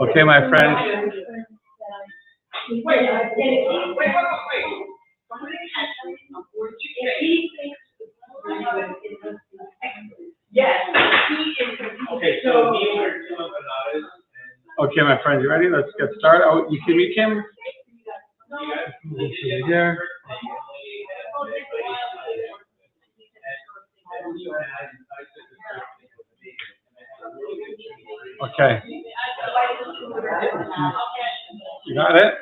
Okay, my friends. Okay, my friends, you ready? Let's get started. Oh, you can meet him. Here. Okay. You got it?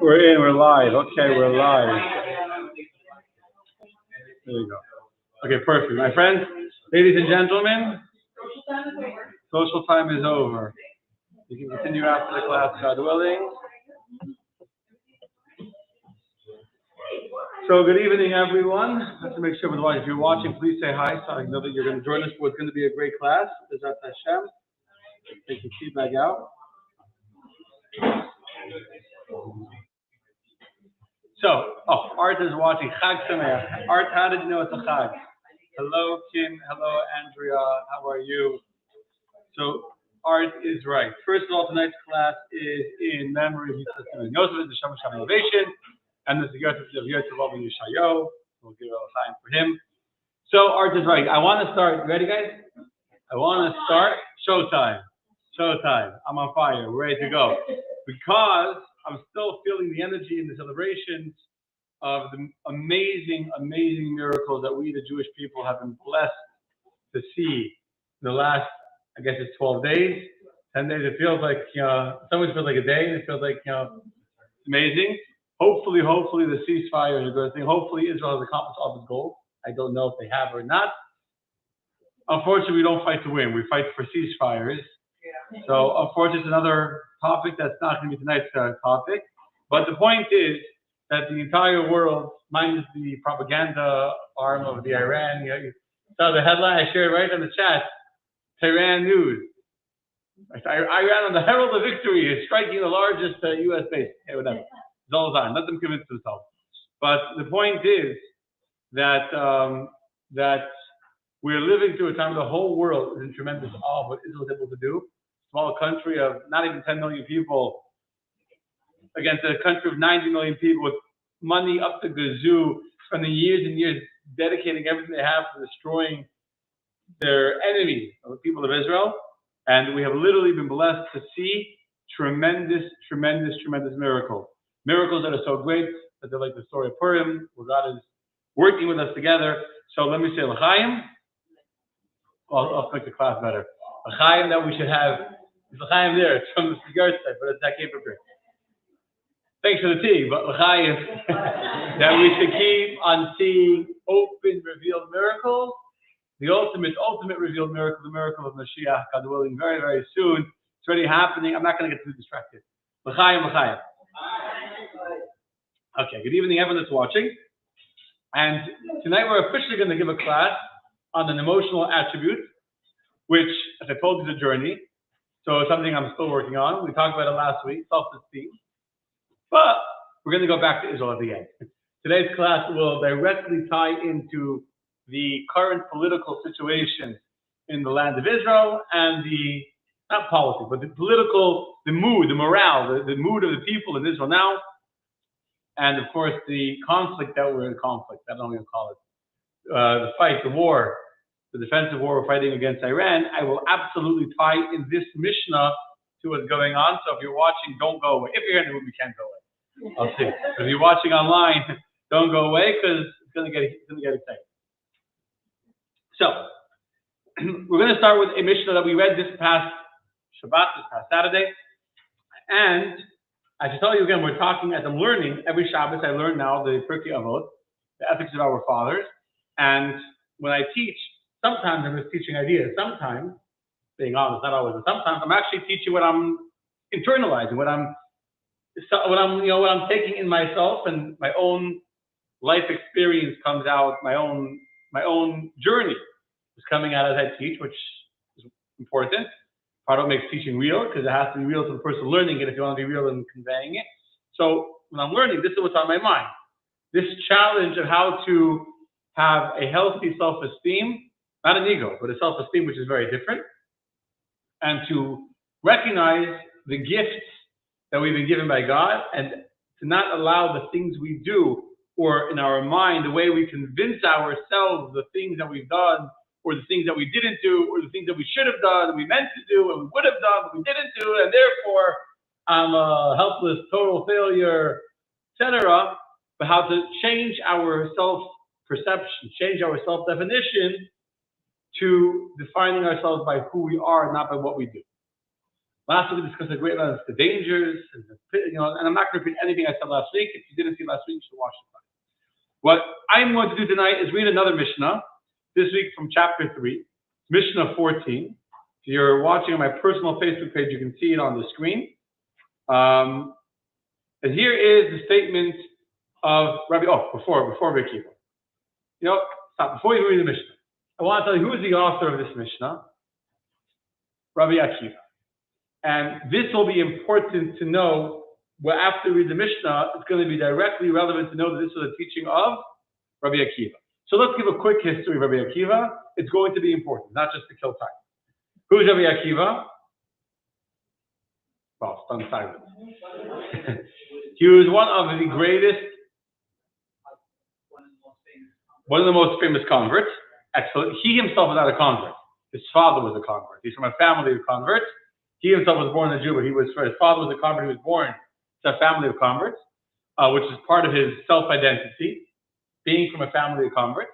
We're in, we're live. Okay, we're live. There you go. Okay, perfect. My friends, ladies and gentlemen, social time is over. You can continue after the class, God willing. So good evening, everyone. Let's make sure if you're watching, please say hi so I know that you're going to join us for what's going to be a great class. Bezrat Hashem. Take your feedback out. So, Art is watching. Chag Sameach. Art, how did you know it's a Chag? Hello, Kim. Hello, Andrea. How are you? So, Art is right. First of all, tonight's class is in memory of Yitzchak Yosef, the Shamash Innovation, and the Yosef of Yosef and Yeshayo. We'll give a sign for him. So, Art is right. I want to start. You ready, guys? I want to start. Showtime. Showtime. I'm on fire. We're ready to go. Because I'm still feeling the energy in the celebrations of the amazing, amazing miracles that we, the Jewish people, have been blessed to see in the last, I guess it's 12 days, 10 days. It feels like, sometimes it feels like a day. It feels like, it's amazing. Hopefully the ceasefire is a good thing. Hopefully Israel has accomplished all its goals. I don't know if they have or not. Unfortunately, we don't fight to win. We fight for ceasefires. So, unfortunately, it's another topic that's not going to be tonight's topic. But the point is that the entire world, minus the propaganda arm of the Iran, you saw the headline I shared right in the chat, Tehran News. Iran on the Herald of Victory is striking the largest U.S. base. Hey, whatever. Zolzan, let them convince themselves. But the point is that that we're living through a time where the whole world is in tremendous awe of what Israel is able to do. Small country of not even 10 million people against a country of 90 million people with money up the gazoo, spending years and years dedicating everything they have to destroying their enemies, the people of Israel. And we have literally been blessed to see tremendous, tremendous, tremendous miracles. Miracles that are so great that they're like the story of Purim, where God is working with us together. So let me say L'chaim. I'll make the class better. L'chaim that we should have. It's L'chaim there. It's from the cigar side, but it's not came prepared. Thanks for the tea, but L'chaim that we should keep on seeing open, revealed miracles. The ultimate revealed miracle, the miracle of Mashiach, God willing, very, very soon. It's already happening. I'm not going to get too distracted. L'chaim, L'chaim. Okay, good evening, everyone that's watching. And tonight we're officially going to give a class on an emotional attribute, which, as I told you, is a journey. So it's something I'm still working on. We talked about it last week, self-esteem. But we're going to go back to Israel at the end. Today's class will directly tie into the current political situation in the land of Israel and the, not politics, but the political, the mood, the morale, the mood of the people in Israel now. And of course, the conflict that we're in conflict. I don't know what you call it. The fight, the war, the defensive war we're fighting against Iran. I will absolutely tie in this Mishnah to what's going on. So if you're watching, don't go away. If you're in the room, you can't go away. I'll see. If you're watching online, don't go away because it's going to get exciting. So we're going to start with a Mishnah that we read this past Shabbat, this past Saturday. And I should tell you again, we're talking as I'm learning. Every Shabbos I learn now the Pirkei Avos, the ethics of our fathers. And when I teach, sometimes I'm just teaching ideas. Sometimes, being honest, not always, but sometimes I'm actually teaching what I'm internalizing, what I'm taking in myself, and my own life experience comes out. My own journey is coming out as I teach, which is important. Part of what makes teaching real, because it has to be real to the person learning it if you want to be real in conveying it. So when I'm learning, this is what's on my mind. This challenge of how to have a healthy self-esteem, not an ego, but a self-esteem which is very different, and to recognize the gifts that we've been given by God, and to not allow the things we do or in our mind, the way we convince ourselves the things that we've done, or the things that we didn't do, or the things that we should have done, and we meant to do, and we would have done, but we didn't do, and therefore I'm a helpless, total failure, etc. But how to change our self-perception, change our self-definition to defining ourselves by who we are, not by what we do. Last week we discussed a great amount of the dangers, and I'm not going to repeat anything I said last week. If you didn't see last week, you should watch it. What I'm going to do tonight is read another Mishnah, this week from chapter 3, Mishnah 14. If you're watching on my personal Facebook page, you can see it on the screen. And here is the statement of Rabbi, before Rabbi Akiva. Stop, before you read the Mishnah, I want to tell you who is the author of this Mishnah, Rabbi Akiva. And this will be important to know. Well, after we read the Mishnah, it's going to be directly relevant to know that this was a teaching of Rabbi Akiva. So let's give a quick history of Rabbi Akiva. It's going to be important, not just to kill time. Who's Rabbi Akiva? Well, stunned silence. He was one of the greatest, one of the most famous converts. Excellent. He himself was not a convert. His father was a convert. He's from a family of converts. He himself was born a Jew, but his father was a convert. He was born to a family of converts, which is part of his self-identity, being from a family of converts.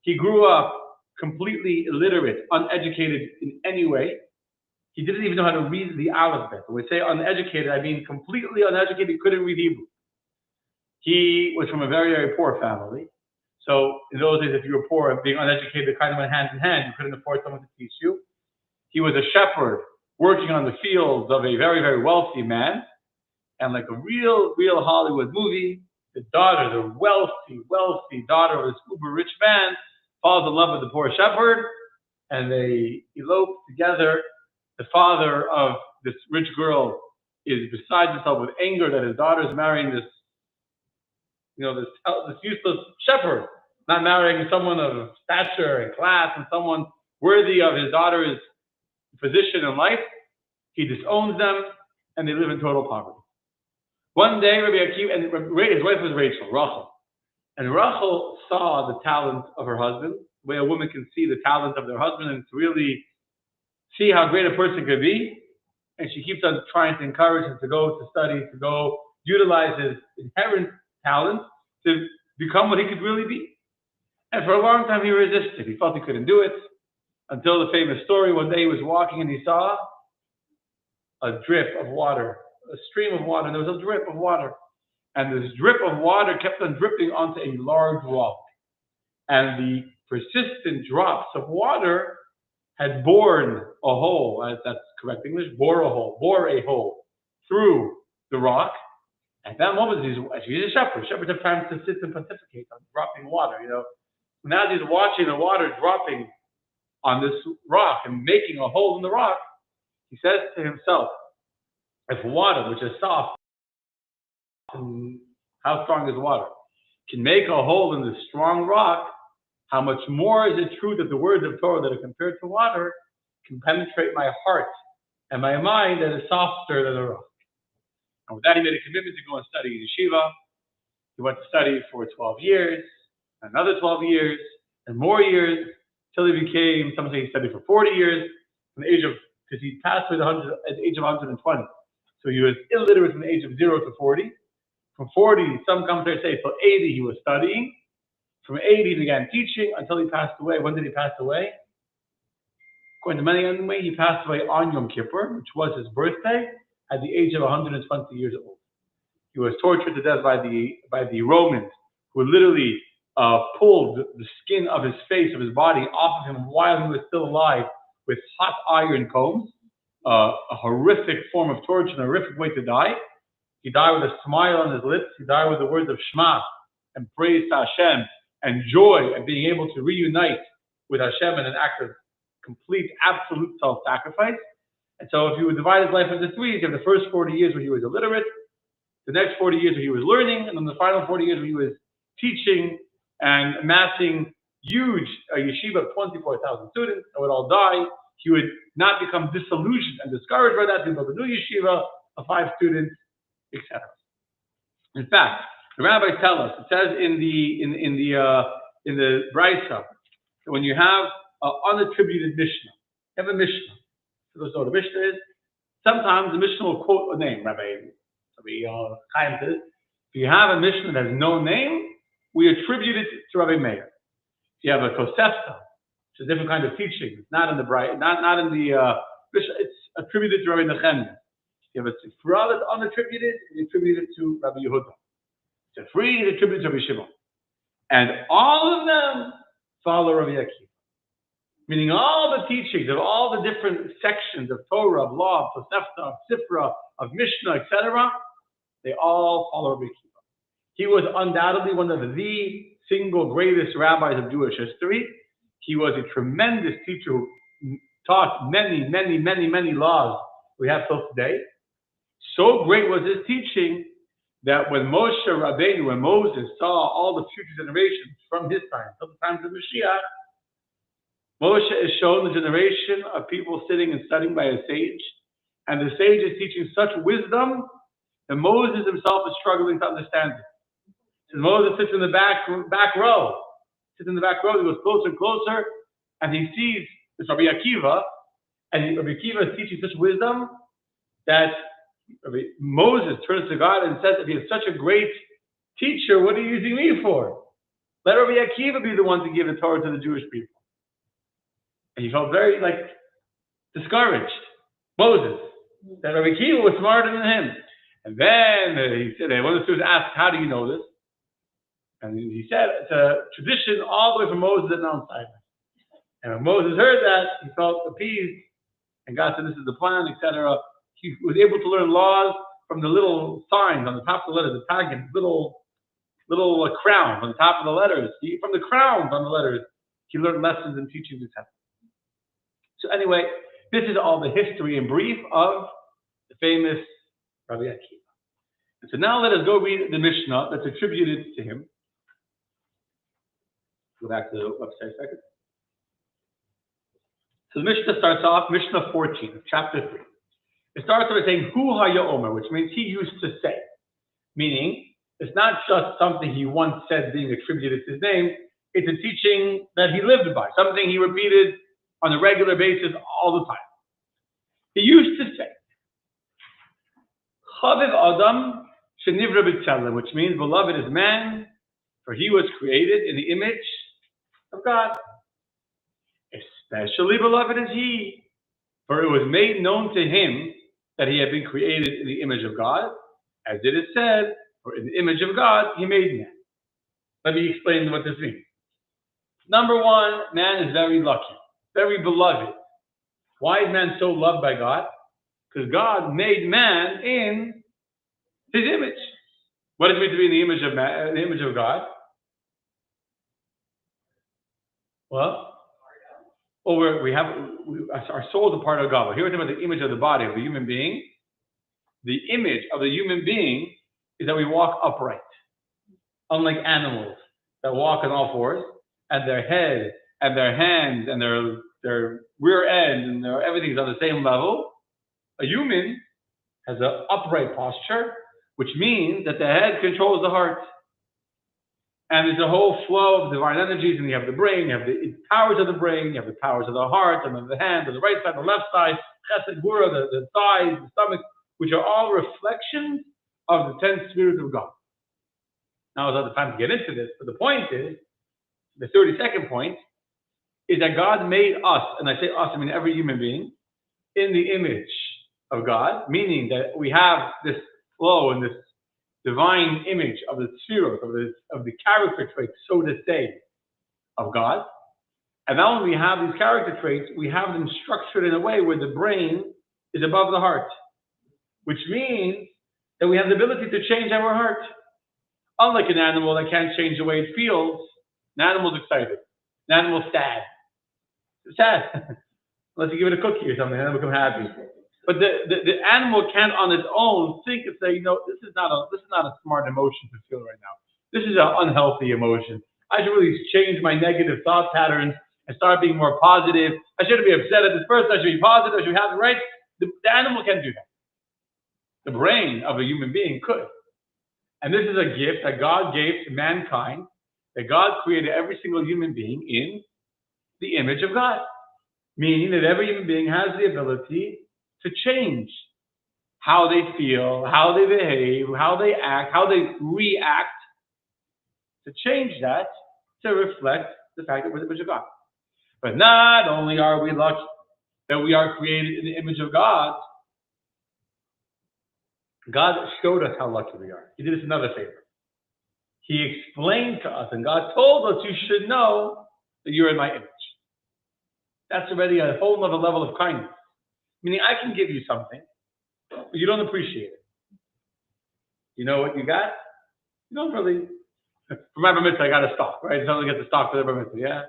He grew up completely illiterate, uneducated in any way. He didn't even know how to read the alphabet. When we say uneducated, I mean completely uneducated. He couldn't read Hebrew. He was from a very, very poor family. So in those days, if you were poor, being uneducated kind of went hand in hand. You couldn't afford someone to teach you. He was a shepherd working on the fields of a very, very wealthy man. And like a real Hollywood movie, the wealthy daughter of this uber rich man falls in love with the poor shepherd, and they elope together. The father of this rich girl is beside himself with anger that his daughter is marrying this useless shepherd, not marrying someone of stature and class and someone worthy of his daughter's position in life. He disowns them, and they live in total poverty. One day, Rabbi Akiva, and his wife was Rachel, and Rachel saw the talent of her husband, the way a woman can see the talent of their husband and to really see how great a person could be, and she keeps on trying to encourage him to go to study, to go utilize his inherent talent to become what he could really be. And for a long time he resisted. He felt he couldn't do it, until the famous story, one day he was walking and he saw a drip of water, a stream of water, and there was a drip of water. And this drip of water kept on dripping onto a large rock. And the persistent drops of water had bored a hole, that's correct English, bore a hole through the rock. At that moment, she's a shepherd. Shepherds have time to sit and pontificate on dropping water, Now he's watching the water dropping on this rock and making a hole in the rock. He says to himself, if water, which is soft, and how strong is water, can make a hole in this strong rock, how much more is it true that the words of Torah that are compared to water can penetrate my heart and my mind that is softer than a rock. And with that, he made a commitment to go and study in yeshiva. He went to study for 12 years, another 12 years, and more years, till he became, some say he studied for 40 years, because he passed away at the age of 120. So he was illiterate from the age of 0 to 40. From 40, some commentators say, till 80 he was studying. From 80 he began teaching until he passed away. When did he pass away? According to many anyway, he passed away on Yom Kippur, which was his birthday, at the age of 120 years old. He was tortured to death by the Romans, who literally pulled the skin of his face, of his body, off of him while he was still alive with hot iron combs. A horrific form of torture, and a horrific way to die. He died with a smile on his lips. He died with the words of Shema and praise to Hashem and joy at being able to reunite with Hashem in an act of complete, absolute self-sacrifice. And so if you would divide his life into three, you have the first 40 years where he was illiterate, the next 40 years where he was learning, and then the final 40 years where he was teaching and amassing huge yeshiva of 24,000 students that would all die he would not become disillusioned and discouraged by that. He built a new yeshiva of 5 students, etc. In fact, the rabbis tell us, it says in the Brisa, that when you have an unattributed Mishnah, you have a Mishnah. For those who know what a Mishnah is, sometimes the Mishnah will quote a name. Rabbi Chaim says, if you have a Mishnah that has no name, we attribute it to Rabbi Meir. If you have a Tosefta, which is a different kind of teaching, it's not in the not in the Mishnah, it's attributed to Rabbi Nechemia. If you have a Sifra that's unattributed, you attribute it to Rabbi Yehuda. It's free, it's attributed to Rabbi Shimon. And all of them follow Rabbi Akiva. Meaning all the teachings of all the different sections of Torah, of law, of Tosefta, of Sifra, of Mishnah, etc., they all follow Rabbi Akiva. He was undoubtedly one of the single greatest rabbis of Jewish history. He was a tremendous teacher who taught many, many, many, many laws we have till today. So great was his teaching that when Moshe Rabbeinu, when Moses saw all the future generations from his time till the times of Mashiach, Moshe is shown the generation of people sitting and studying by a sage, and the sage is teaching such wisdom that Moses himself is struggling to understand it. So Moses sits in the back row. He goes closer and closer, and he sees this Rabbi Akiva, and Rabbi Akiva is teaching such wisdom that Moses turns to God and says, if he is such a great teacher, what are you using me for? Let Rabbi Akiva be the one to give the Torah to the Jewish people. And he felt very discouraged. Moses, that Rabbi Akiva was smarter than him. And then he said, one of the students asked, how do you know this? And he said, it's a tradition all the way from Moses at Mount Sinai. And when Moses heard that, he felt appeased, and God said, this is the plan, etc. He was able to learn laws from the little signs on the top of the letters, the tagim, little crowns on the top of the letters. From the crowns on the letters, he learned lessons and teachings, etc. So anyway, this is all the history in brief of the famous Rabbi Akiva. And so now let us go read the Mishnah that's attributed to him. Go back to the website a second. So the Mishnah starts off, Mishnah 14, chapter 3. It starts by saying, Hu haya omer, which means he used to say. Meaning, it's not just something he once said being attributed to his name, it's a teaching that he lived by, something he repeated on a regular basis all the time. He used to say, Chaviv Adam shenivra b'tzelem, which means beloved is man, for he was created in the image of God. Especially beloved is he, for it was made known to him that he had been created in the image of God, as it is said, for in the image of God he made man. Let me explain what this means. Number one, man is very lucky, very beloved. Why is man so loved by God? Because God made man in his image. What does it mean to be in the image of man, in the image of God? Well, our soul is a part of God. But here we're talking about the image of the body of the human being. The image of the human being is that we walk upright, unlike animals that walk on all fours, and their head and their hands and their rear end and everything's on the same level. A human has an upright posture, which means that the head controls the heart. And there's a whole flow of divine energies, and you have the brain, you have the powers of the brain, you have the powers of the heart, and then the hand, the right side, the left side, chesed, gura, the thighs, the stomach, which are all reflections of the 10 spirits of God. Now, there's not the time to get into this, but the point is, the 32nd point, is that God made us, and I say us, I mean every human being, in the image of God, meaning that we have this flow and this divine image of the spirit, of the character traits, so to say, of God. And now when we have these character traits, we have them structured in a way where the brain is above the heart, which means that we have the ability to change our heart. Unlike an animal that can't change the way it feels, an animal's excited, an animal's sad. It's sad. Unless you give it a cookie or something, then it'll become happy. But the animal can't on its own think and say, this is not a smart emotion to feel right now. This is an unhealthy emotion. I should really change my negative thought patterns and start being more positive. I shouldn't be upset at this person. I should be positive. I should be happy, right? The animal can't do that. The brain of a human being could. And this is a gift that God gave to mankind, that God created every single human being in the image of God. Meaning that every human being has the ability to change how they feel, how they behave, how they act, how they react, to change that to reflect the fact that we're the image of God. But not only are we lucky that we are created in the image of God, God showed us how lucky we are. He did us another favor. He explained to us, and God told us, you should know that you're in my image. That's already a whole other level of kindness. Meaning, I can give you something, but you don't appreciate it. You know what you got? You don't really. For my bar mitzvah, I got a stock, right? Someone gets a stock for their bar mitzvah, yeah?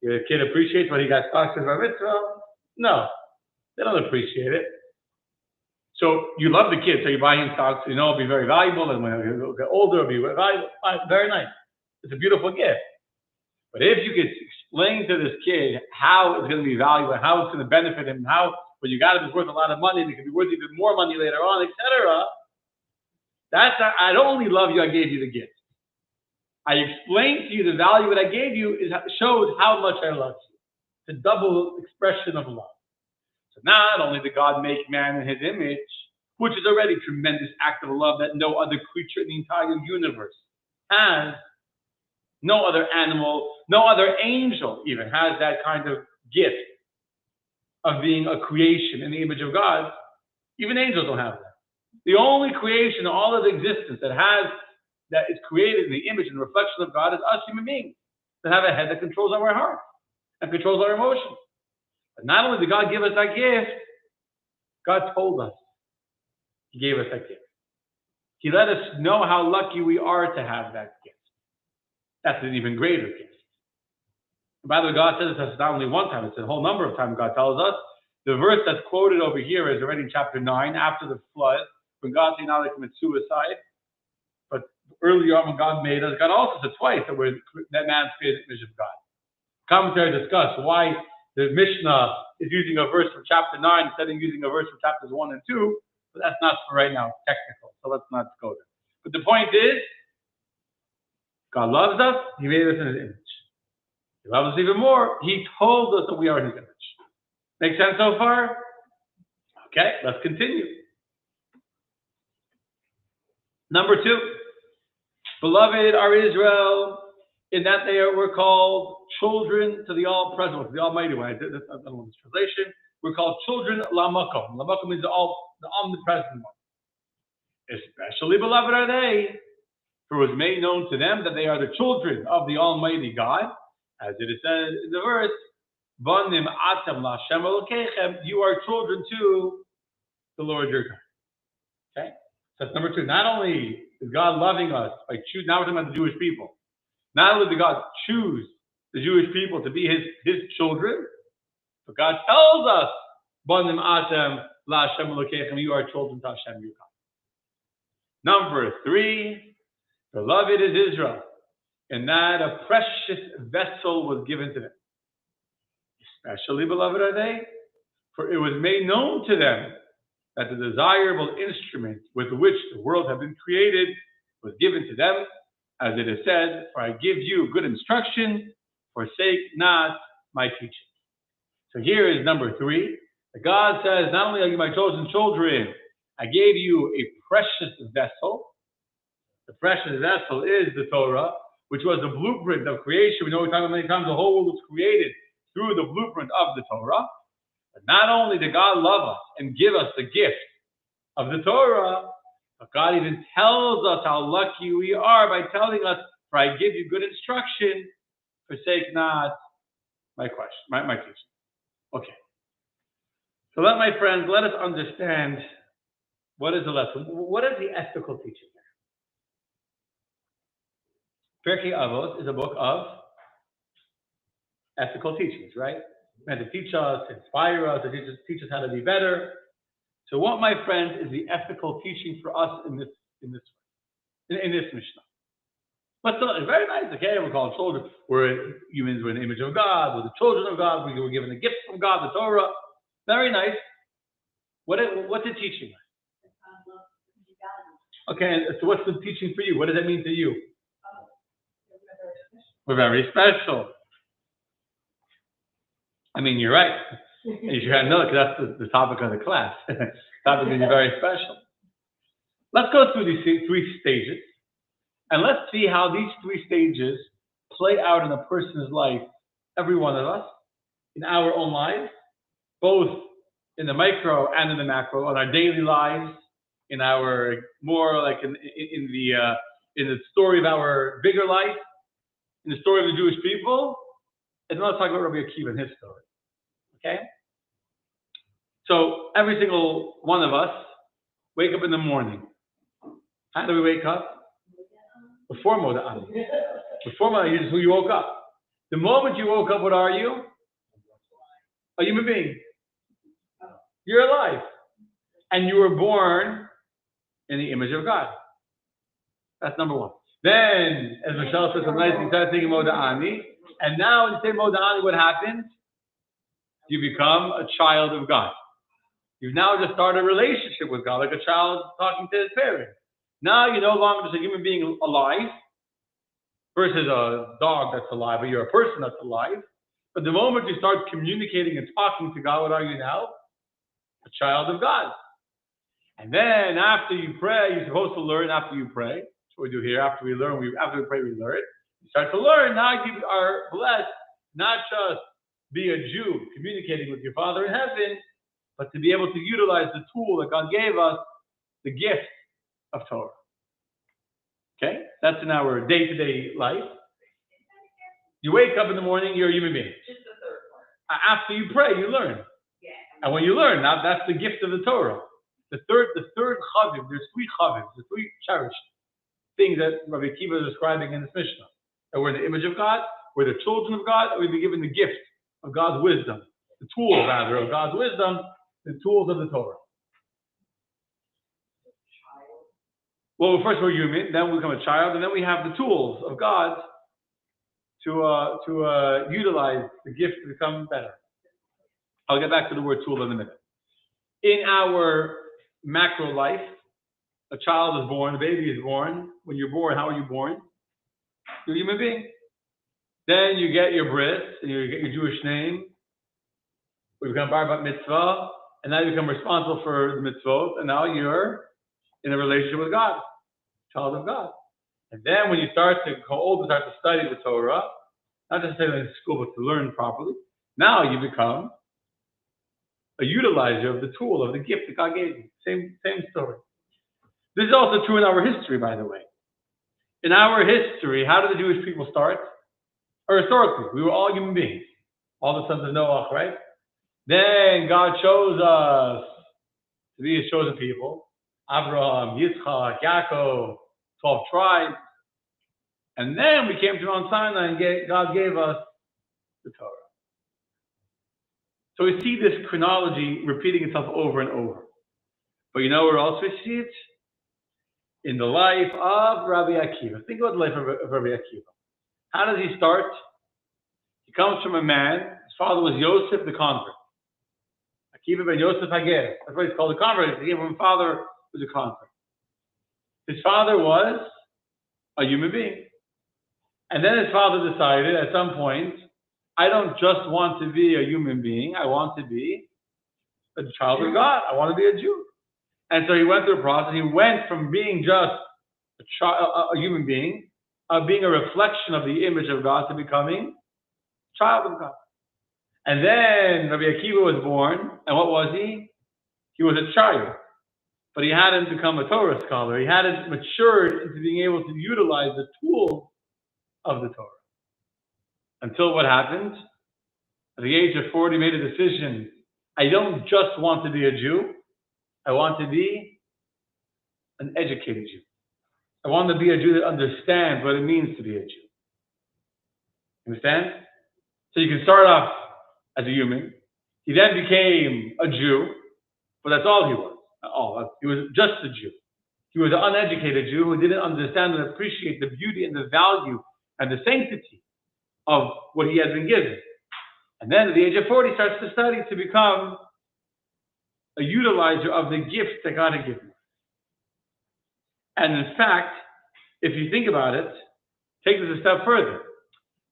Your kid appreciates what he got stock for his bar mitzvah? No, they don't appreciate it. So you love the kid, so you buy him stocks, you know it'll be very valuable, and when he'll get older, it'll be valuable. Very nice. It's a beautiful gift. But if you could explain to this kid how it's going to be valuable, how it's going to benefit him, how what you got is worth a lot of money, and it could be worth even more money later on, etc. That's not, I don't only love you, I gave you the gift. I explained to you the value that I gave you shows how much I love you. It's a double expression of love. So not only did God make man in his image, which is already a tremendous act of love that no other creature in the entire universe has, no other animal, no other angel even has that kind of gift of being a creation in the image of God. Even angels don't have that. The only creation in all of existence that is created in the image and reflection of God is us human beings that have a head that controls our heart and controls our emotions. But not only did God give us that gift, God told us He gave us that gift. He let us know how lucky we are to have that gift. That's an even greater gift. And by the way, God says this not only one time, it's a whole number of times God tells us. The verse that's quoted over here is already in chapter 9, after the flood, when God said now they commit suicide. But earlier on when God made us, God also said twice that man's created in the image of God. Commentary discuss why the Mishnah is using a verse from chapter 9 instead of using a verse from chapters 1 and 2, but that's not for right now, technical, so let's not go there. But the point is, God loves us, He made us in His image. He loves us even more, He told us that we are in His image. Make sense so far? Okay, let's continue. Number 2, beloved are Israel, in that they were called children to the all-present, to the Almighty One. I don't know this translation. We're called children lamakom. Lamakom means the omnipresent one. Especially beloved are they, for it was made known to them that they are the children of the Almighty God, as it is said in the verse, Banim atem la'Hashem Elokechem, you are children to the Lord your God. Okay? So that's number 2. Not only is God loving us by choosing, now we're talking about the Jewish people. Not only did God choose the Jewish people to be His children, but God tells us, Banim atem la'Hashem Elokechem, you are children to Hashem your God. Number 3, beloved is Israel, and that a precious vessel was given to them. Especially beloved are they, for it was made known to them that the desirable instrument with which the world had been created was given to them, as it is said, for I give you good instruction, forsake not my teaching. So here is number 3. God says, not only are you my chosen children, I gave you a precious vessel. The precious vessel is the Torah, which was the blueprint of creation. We know we talk about many times the whole world was created through the blueprint of the Torah. But not only did God love us and give us the gift of the Torah, but God even tells us how lucky we are by telling us, for I give you good instruction, forsake not my teaching. Okay. So my friends, let us understand what is the lesson. What is the ethical teaching here? Pirkei Avos is a book of ethical teachings, right? Meant to teach us, inspire us, to teach us how to be better. So what, my friends, is the ethical teaching for us in this Mishnah? But still, it's very nice. Okay, we're called children. Humans were in the image of God. We're the children of God. We were given the gift from God, the Torah. Very nice. What's it teaching us? Okay, so what's the teaching for you? What does that mean to you? We're very special. I mean, you're right. You should know because that's the topic of the class. Topic is you're very special. Let's go through these three stages, and let's see how these three stages play out in a person's life, every one of us, in our own lives, both in the micro and in the macro, in our daily lives, in our more like in the story of our bigger life, in the story of the Jewish people, and then let's talk about Rabbi Akiva and his story. Okay? So every single one of us wake up in the morning. How do we wake up? Before Moda'ani. Before Moda'ani, this is who you woke up. The moment you woke up, what are you? A human being. You're alive. And you were born in the image of God. That's number one. Then, as Michelle says, you start thinking Moda'ani. And now, when you say Moda'ani, what happens? You become a child of God. You've now just started a relationship with God, like a child talking to his parents. Now you're no longer just a human being alive versus a dog that's alive, or you're a person that's alive. But the moment you start communicating and talking to God, what are you now? A child of God. And then after you pray, you're supposed to learn after you pray. That's what we do here. After we pray, we learn. You start to learn. Now you are blessed, not just be a Jew communicating with your Father in heaven, but to be able to utilize the tool that God gave us, the gift of Torah. Okay? That's in our day-to-day life. You wake up in the morning, you're a human being. Just the third part. After you pray, you learn. Yeah. And when you learn, now that's the gift of the Torah. The third chavim, there's three chavims, the three cherished things that Rabbi Akiva is describing in this Mishnah. That we're in the image of God, we're the children of God, and we've been given the gift of God's wisdom. The tool, rather, of God's wisdom, the tools of the Torah. Well, first we're human, then we become a child, and then we have the tools of God to utilize the gift to become better. I'll get back to the word tool in a minute. In our macro life, a child is born, a baby is born. When you're born, how are you born? You're a human being. Then you get your bris, and you get your Jewish name. We become bar bat mitzvah, and now you become responsible for the mitzvot, and now you're in a relationship with God, child of God. And then when you start to go older, start to study the Torah, not necessarily in school, but to learn properly, now you become a utilizer of the tool, of the gift that God gave you. Same story. This is also true in our history, by the way. In our history, how did the Jewish people start? Or historically, we were all human beings. All the sons of Noah, right? Then God chose us to be his chosen people. Abraham, Yitzchak, Yaakov, 12 tribes. And then we came to Mount Sinai and God gave us the Torah. So we see this chronology repeating itself over and over. But you know where else we see it? In the life of Rabbi Akiva. Think about the life of Rabbi Akiva. How does he start? He comes from a man, his father was Yosef the convert. Akiva ben Yosef Hager. That's why he's called a convert. He came from a father who was a convert. His father was a human being. And then his father decided at some point, I don't just want to be a human being, I want to be a child of God. I want to be a Jew. And so he went through a process. He went from being just a human being, being a reflection of the image of God, to becoming a child of God. And then Rabbi Akiva was born, and what was he? He was a child. But he hadn't become a Torah scholar. He hadn't matured into being able to utilize the tools of the Torah. Until what happened? At the age of 40, he made a decision. I don't just want to be a Jew. I want to be an educated Jew. I want to be a Jew that understands what it means to be a Jew. Understand? So you can start off as a human. He then became a Jew, but that's all he was. He was just a Jew. He was an uneducated Jew who didn't understand and appreciate the beauty and the value and the sanctity of what he had been given. And then at the age of 40, he starts to study to become a utilizer of the gifts that God had given. And in fact, if you think about it, take this a step further.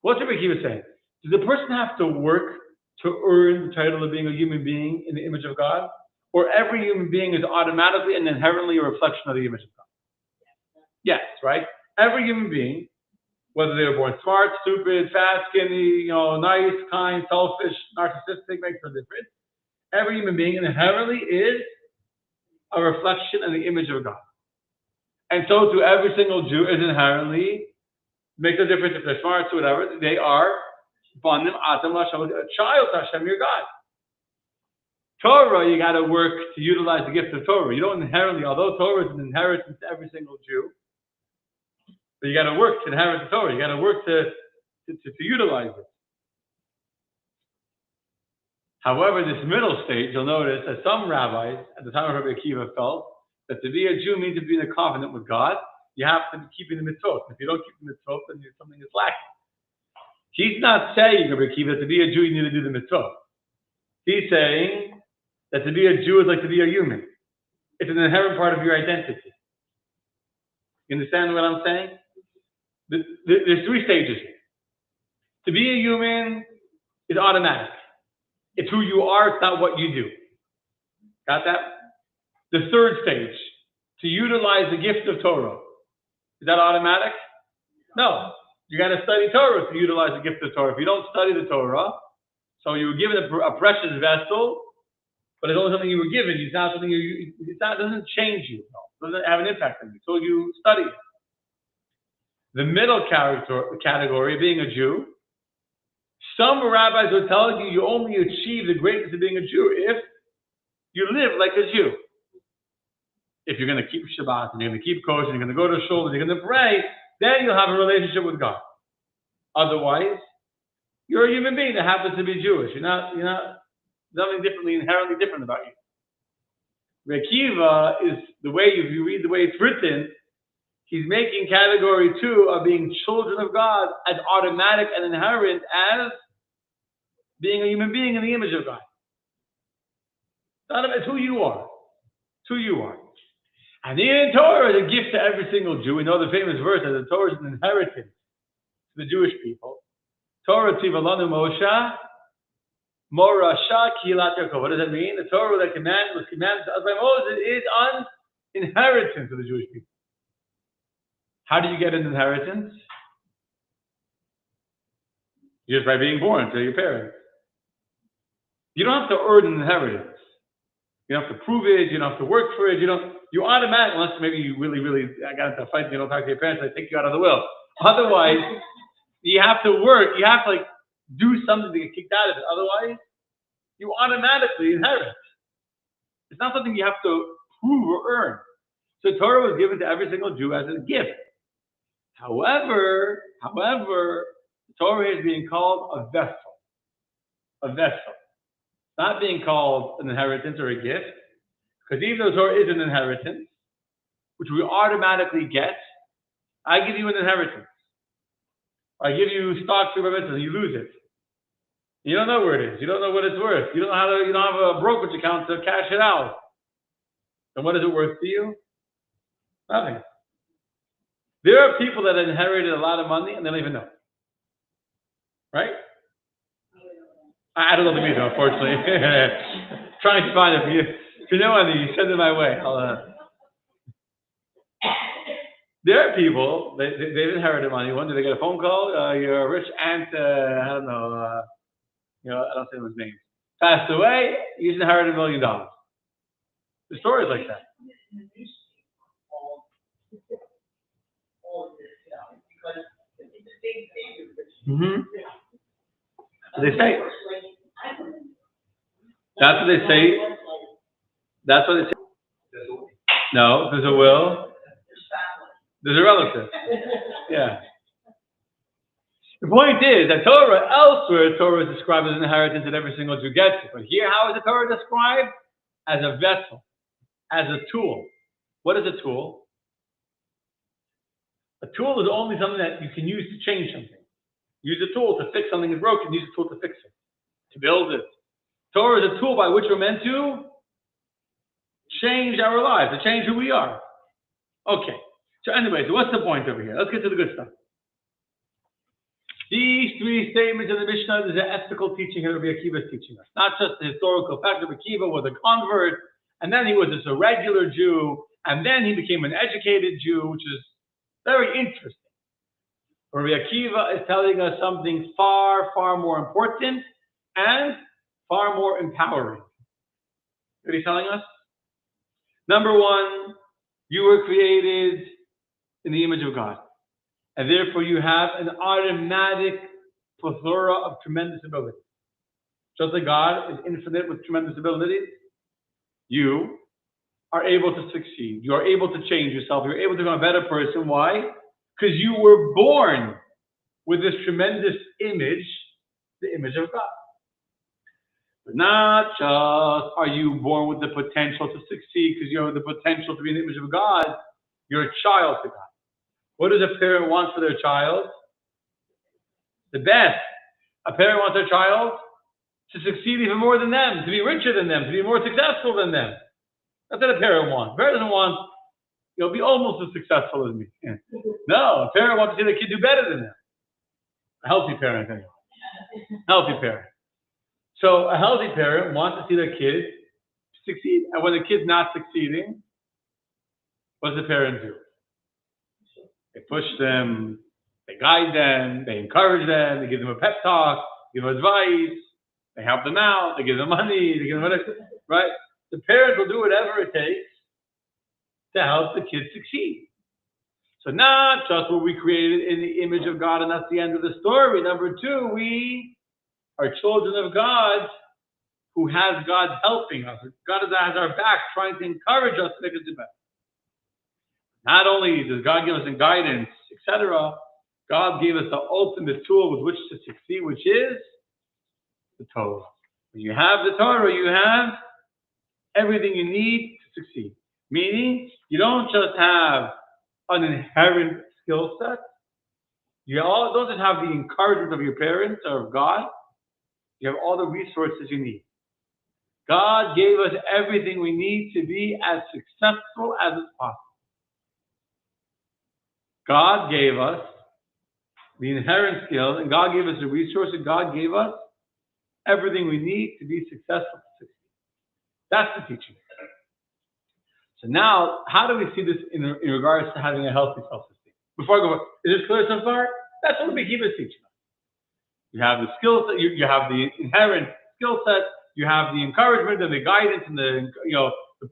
What's Pirkei was saying? Does the person have to work to earn the title of being a human being in the image of God? Or every human being is automatically and inherently a reflection of the image of God? Yes, right? Every human being, whether they were born smart, stupid, fat, skinny, nice, kind, selfish, narcissistic, makes no difference. Every human being inherently is a reflection of the image of God. And so to every single Jew is inherently, makes no difference if they're smart or whatever, they are Banim Atam Hashem, a child to Hashem, your God. Torah, you got to work to utilize the gift of Torah. You don't inherently, although Torah is an inheritance to every single Jew, but you got to work to inherit the Torah. You got to work to utilize it. However, this middle stage, you'll notice that some rabbis at the time of Rabbi Akiva felt that to be a Jew means to be in a covenant with God. You have to be keeping the mitzvot. If you don't keep the mitzvot, then something is lacking. He's not saying, Rabbi Akiva, to be a Jew, you need to do the mitzvot. He's saying that to be a Jew is like to be a human. It's an inherent part of your identity. You understand what I'm saying? There's three stages here. To be a human is automatic. It's who you are, it's not what you do. Got that? The third stage, to utilize the gift of Torah. Is that automatic? No. You got to study Torah to utilize the gift of Torah. If you don't study the Torah, so you were given a precious vessel, but it's only something you were given. It's not something it doesn't change you. It doesn't have an impact on you. So you study it. The middle category, being a Jew, some rabbis will tell you you only achieve the greatness of being a Jew if you live like a Jew. If you're going to keep Shabbat, and you're going to keep kosher, and you're going to go to shul, and you're going to pray, then you'll have a relationship with God. Otherwise, you're a human being that happens to be Jewish. You're not nothing inherently different about you. Pirkei is the way, if you read the way it's written, he's making category 2 of being children of God as automatic and inherent as being a human being in the image of God. It's who you are. It's who you are. And the Torah is a gift to every single Jew. We know the famous verse that the Torah is an inheritance to the Jewish people. Torah Tivalanu Moshe, Morasha Kilat Yaakov. What does that mean? The Torah that was commanded to us by Moses is an inheritance to the Jewish people. How do you get an inheritance? Just by being born to your parents. You don't have to earn an inheritance. You don't have to prove it. You don't have to work for it. You automatically, unless maybe you really, I got into a fight and you don't talk to your parents, they take you out of the will. Otherwise, you have to work. You have to do something to get kicked out of it. Otherwise, you automatically inherit. It's not something you have to prove or earn. So Torah was given to every single Jew as a gift. However, Torah is being called a vessel. A vessel. Not being called an inheritance or a gift. Because even though Torah is an inheritance, which we automatically get, I give you an inheritance. I give you stock for your and you lose it. You don't know where it is. You don't know what it's worth. You don't have a brokerage account to cash it out. And what is it worth to you? Nothing. There are people that inherited a lot of money and they don't even know. Right? I don't know the meaning, unfortunately. Trying to find it for you. If you know anything, you send it my way. There are people, they've inherited money. One day they get a phone call, your rich aunt, I don't know, I don't say his name, passed away, he's inherited $1 million. The story is like that. Mm-hmm. They say. That's what they say. That's what they say. No, there's a will. There's a relative. Yeah. The point is that elsewhere, Torah is described as an inheritance that every single Jew gets it. But here, how is the Torah described? As a vessel, as a tool. What is a tool? A tool is only something that you can use to change something. Use a tool to fix something that's broken. Use a tool to fix it, to build it. Torah is a tool by which we're meant to change our lives, to change who we are. Okay. So anyway, so what's the point over here? Let's get to the good stuff. These three statements in the Mishnah is an ethical teaching that Rabbi Akiva is teaching us. Not just the historical fact that Rabbi Akiva was a convert, and then he was just a regular Jew, and then he became an educated Jew, which is very interesting. Rabbi Akiva is telling us something far, far more important and far more empowering. What he's telling us? Number one, you were created in the image of God. And therefore you have an automatic plethora of tremendous abilities. Just like God is infinite with tremendous abilities, you are able to succeed. You are able to change yourself. You're able to become a better person. Why? Because you were born with this tremendous image, the image of God. But not just are you born with the potential to succeed because you have the potential to be in the image of God, you're a child to God. What does a parent want for their child? The best. A parent wants their child to succeed even more than them, to be richer than them, to be more successful than them. That's what a parent wants. A parent doesn't want, be almost as successful as me. No, a parent wants to see their kid do better than them. A healthy parent, anyway. Healthy parent. So a healthy parent wants to see their kid succeed. And when the kid's not succeeding, what does the parent do? They push them, they guide them, they encourage them, they give them a pep talk, give them advice, they help them out, they give them money, they give them whatever, right? The parents will do whatever it takes to help the kid succeed. So not just were we created in the image of God and that's the end of the story. Number two, we are children of God who has God helping us. God has our back trying to encourage us to make us do better. Not only does God give us guidance, etc., God gave us the ultimate tool with which to succeed, which is the Torah. When you have the Torah, you have everything you need to succeed. Meaning, you don't just have an inherent skill set. You don't just have the encouragement of your parents or of God. You have all the resources you need. God gave us everything we need to be as successful as it's possible. God gave us the inherent skills, and God gave us the resources. God gave us everything we need to be successful. That's the teaching. So now, how do we see this in regards to having a healthy self-esteem? Before I go, is this clear so far? That's what we keep us teaching us. You have the skill set, you have the inherent skill set, you have the encouragement and the guidance and the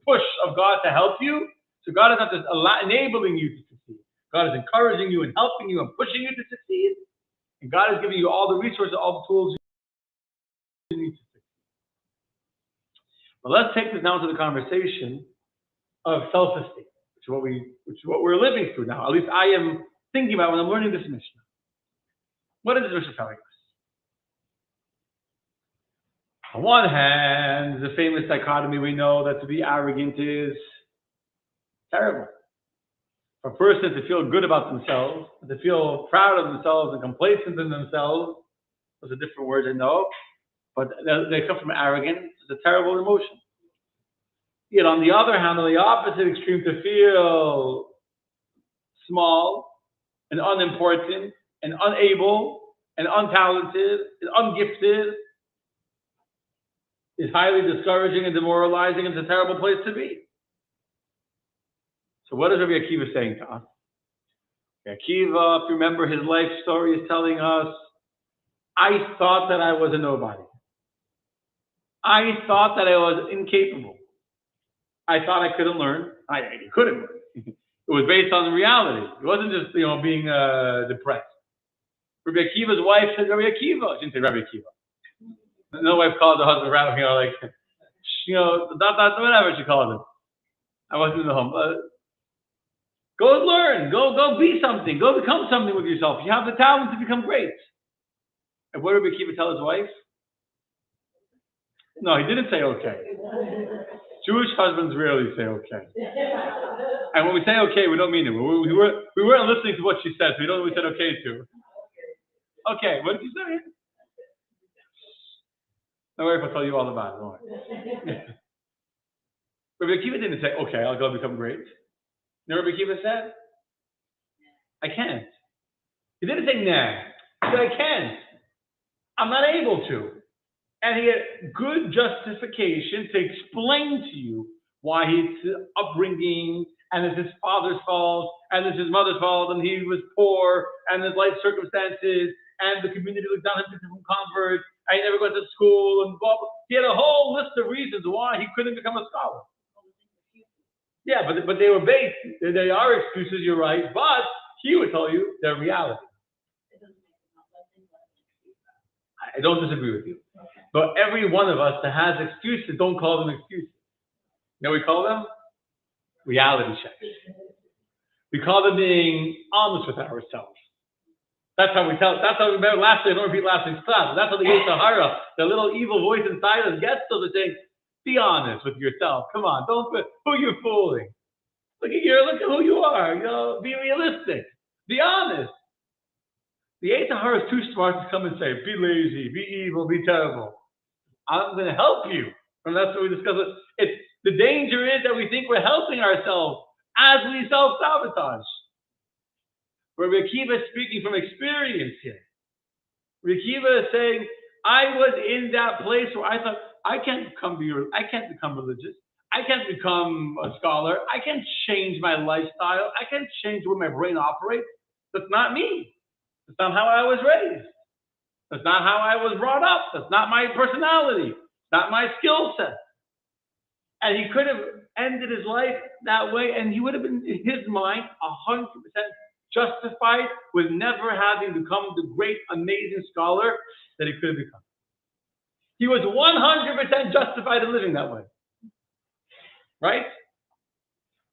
push of God to help you. So God is not just enabling you to succeed. God is encouraging you and helping you and pushing you to succeed. And God is giving you all the resources, all the tools you need to succeed. But let's take this now to the conversation of self-esteem, which is what we're living through now. At least I am thinking about when I'm learning this Mishnah. What is this Mishnah telling us? On one hand, the famous dichotomy we know that to be arrogant is terrible. For a person to feel good about themselves, to feel proud of themselves and complacent in themselves, those are different words I know, but they come from arrogance. It's a terrible emotion. Yet on the other hand, on the opposite extreme, to feel small and unimportant and unable and untalented and ungifted is highly discouraging and demoralizing, and it's a terrible place to be. So what is Rabbi Akiva saying to us? Rabbi Akiva, if you remember his life story, is telling us, I thought that I was a nobody. I thought that I was incapable. I thought I couldn't learn. I couldn't learn. It was based on reality. It wasn't just being depressed. Rabbi Akiva's wife said Rabbi Akiva. She didn't say Rabbi Akiva. No wife called the husband Rabbi, whatever she called him. I wasn't in the home. Go learn. Go be something. Go become something with yourself. You have the talent to become great. And what did Rabbi Akiva tell his wife? No, he didn't say okay. Jewish husbands rarely say okay. And when we say okay, we don't mean it. We weren't listening to what she said, so we don't know what we said okay to. Okay, what did you say? Don't worry if I'll tell you all about it. Don't worry. Rabbi Akiva didn't say, okay, I'll go become great. You know what Rabbi Akiva said? I can't. He didn't say, nah. He said, I can't. I'm not able to. And he had good justification to explain to you why his upbringing, and it's his father's fault, and it's his mother's fault, and he was poor, and his life circumstances, and the community looked down on him from convert, and he never went to school, and blah, blah. He had a whole list of reasons why he couldn't become a scholar. Yeah, but they were based, they are excuses, you're right, but he would tell you their reality. I don't disagree with you. But every one of us that has excuses, don't call them excuses. You know what we call them? Reality checks. We call them being honest with ourselves. That's how we tell. That's how we remember last week. I don't repeat last week's class. That's how the Sahara, the little evil voice inside us, gets us to say, be honest with yourself. Come on, don't. Who you fooling? Look at who you are. You know, be realistic. Be honest. The Sahara is too smart to come and say, be lazy, be evil, be terrible. I'm going to help you. And that's what we discussed. The danger is that we think we're helping ourselves as we self-sabotage. Rabbi Akiva is speaking from experience here. Rabbi Akiva is saying, I was in that place where I thought, I can't become religious. I can't become a scholar. I can't change my lifestyle. I can't change the way my brain operates. That's not me. That's not how I was raised. That's not how I was brought up. That's not my personality. Not my skill set. And he could have ended his life that way, and he would have been, in his mind, 100% justified with never having become the great, amazing scholar that he could have become. He was 100% justified in living that way. Right?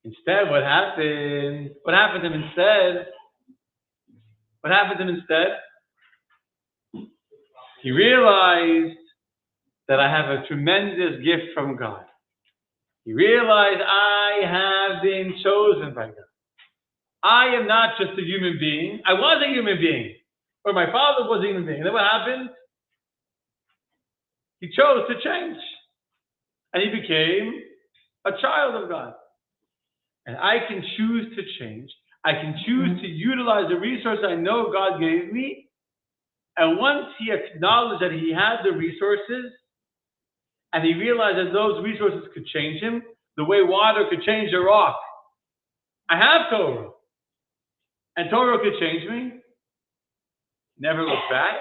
Instead, what happened? What happened to him instead? What happened to him instead? He realized that I have a tremendous gift from God. He realized I have been chosen by God. I am not just a human being. I was a human being. Or my father was a human being. And then what happened? He chose to change. And he became a child of God. And I can choose to change. I can choose to utilize the resource I know God gave me. And once he acknowledged that he had the resources, and he realized that those resources could change him, the way water could change a rock. I have Torah. And Torah could change me. Never looked back.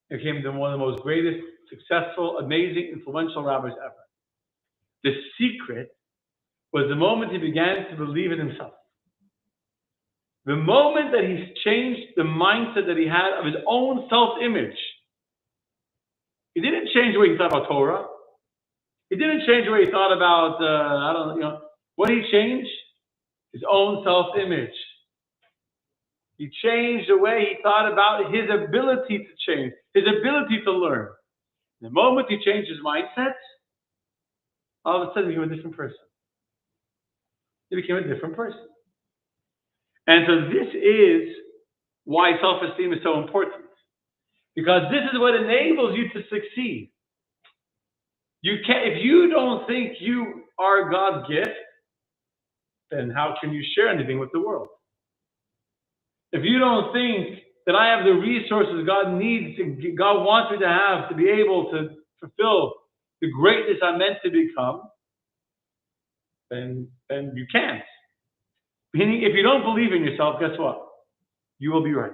He became one of the most greatest, successful, amazing, influential rabbis ever. The secret was the moment he began to believe in himself. The moment that he changed the mindset that he had of his own self-image. He didn't change the way he thought about Torah. He didn't change the way he thought about, what did he change? His own self-image. He changed the way he thought about his ability to change, his ability to learn. The moment he changed his mindset, all of a sudden he became a different person. He became a different person. And so this is why self-esteem is so important. Because this is what enables you to succeed. If you don't think you are God's gift, then how can you share anything with the world? If you don't think that I have the resources God needs, God wants me to have to be able to fulfill the greatness I'm meant to become, then you can't. Meaning, if you don't believe in yourself, guess what? You will be right.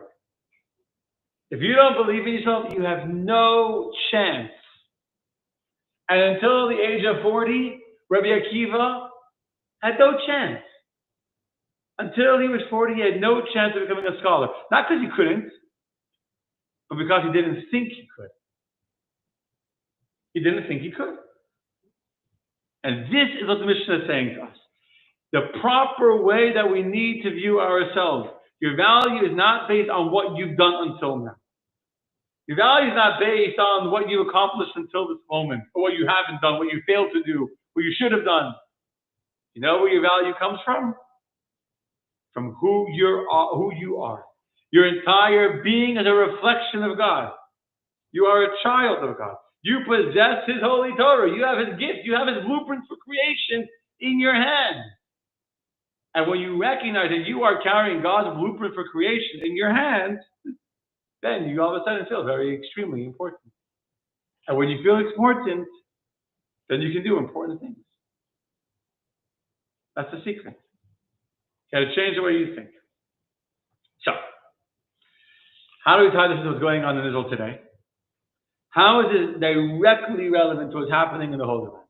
If you don't believe in yourself, you have no chance. And until the age of 40, Rabbi Akiva had no chance. Until he was 40, he had no chance of becoming a scholar. Not because he couldn't, but because he didn't think he could. He didn't think he could. And this is what the Mishnah is saying to us. The proper way that we need to view ourselves. Your value is not based on what you've done until now. Your value is not based on what you've accomplished until this moment, or what you haven't done, what you failed to do, what you should have done. You know where your value comes from? from who you are. Your entire being is a reflection of God. You are a child of God. You possess His holy Torah. You have His gift. You have His blueprint for creation in your hand. And when you recognize that you are carrying God's blueprint for creation in your hand, then you all of a sudden feel very extremely important. And when you feel important, then you can do important things. That's the secret. You got to change the way you think. So, how do we tie this to what's going on in Israel today? How is it directly relevant to what's happening in the Holy Land?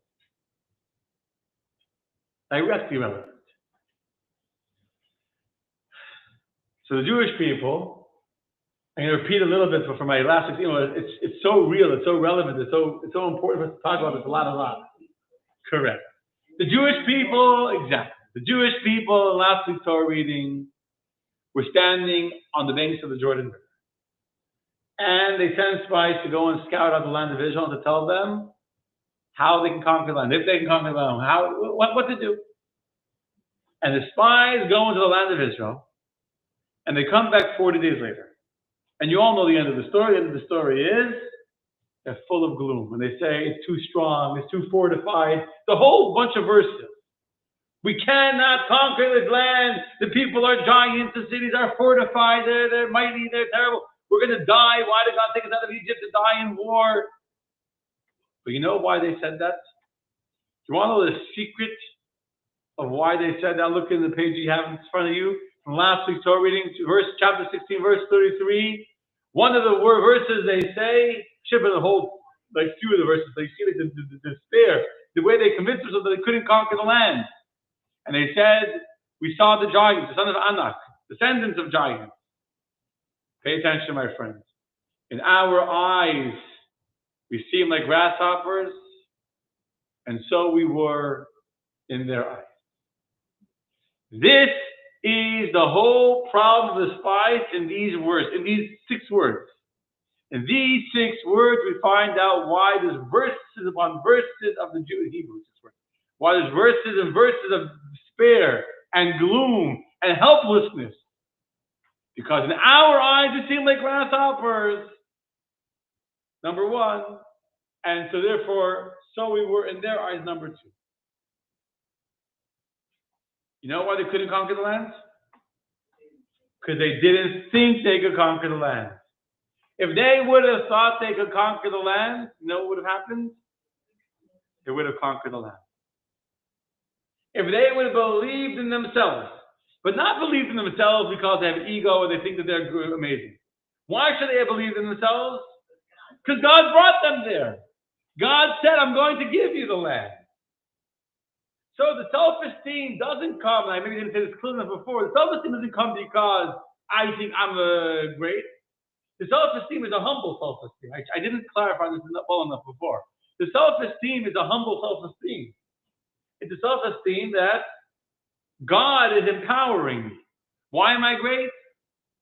Directly relevant. So the Jewish people, I'm going to repeat a little bit from my last, it's so real, it's so relevant, it's so important for us to talk about this a lot. Correct. The Jewish people, exactly. The Jewish people, last week's Torah reading, were standing on the banks of the Jordan River. And they sent spies to go and scout out the land of Israel and to tell them how they can conquer the land, if they can conquer the land, what to do. And the spies go into the land of Israel, and they come back 40 days later. And you all know the end of the story. The end of the story is they're full of gloom. And they say it's too strong, it's too fortified. The whole bunch of verses. We cannot conquer this land. The people are giants. The cities are fortified. They're mighty. They're terrible. We're going to die. Why did God take us out of Egypt to die in war? But you know why they said that? You want to know the secret of why they said that? Look in the page you have in front of you. From last week's Torah reading, chapter 16, verse 33. One of the verses they say, should have been a whole, few of the verses. They see the despair, the way they convinced themselves that they couldn't conquer the land. And they said, we saw the giants, the son of Anak, descendants of giants. Pay attention, my friends. In our eyes, we seem like grasshoppers, and so we were in their eyes. This is the whole problem of the spies in these words, in these 6 words. In these 6 words, we find out why there's verses upon verses of the Jewish Hebrew 6 words. Why there's verses and verses of despair and gloom and helplessness. Because in our eyes, we seem like grasshoppers. Number 1. And so therefore, so we were in their eyes, number 2. You know why they couldn't conquer the land? Because they didn't think they could conquer the land. If they would have thought they could conquer the land, you know what would have happened? They would have conquered the land. If they would have believed in themselves, but not believed in themselves because they have ego and they think that they're amazing. Why should they have believed in themselves? Because God brought them there. God said, I'm going to give you the land. So the self-esteem doesn't come, I maybe didn't say this clearly enough before, the self-esteem doesn't come because I think I'm great. The self-esteem is a humble self-esteem. I didn't clarify this well enough before. The self-esteem is a humble self-esteem. It's a self-esteem that God is empowering me. Why am I great?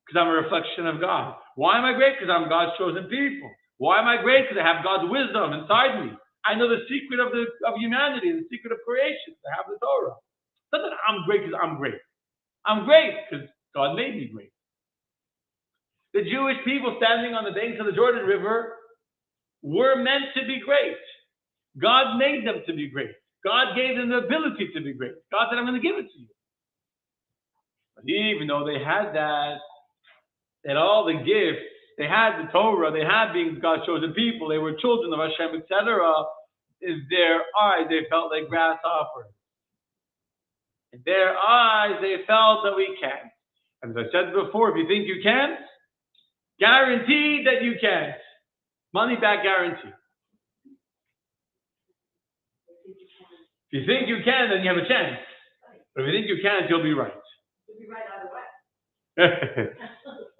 Because I'm a reflection of God. Why am I great? Because I'm God's chosen people. Why am I great? Because I have God's wisdom inside me. I know the secret of humanity, the secret of creation. I have the Torah. It's not that I'm great because I'm great. I'm great because God made me great. The Jewish people standing on the banks of the Jordan River were meant to be great. God made them to be great. God gave them the ability to be great. God said, I'm going to give it to you. But even though they had that, they had all the gifts, they had the Torah, they had being God's chosen people, they were children of Hashem, etc. In their eyes, they felt like grasshoppers. In their eyes, they felt that we can't. And as I said before, if you think you can't, guaranteed that you can't. Money back guarantee. If you think you can, then you have a chance. But if you think you can't, you'll be right. You'll be right either way.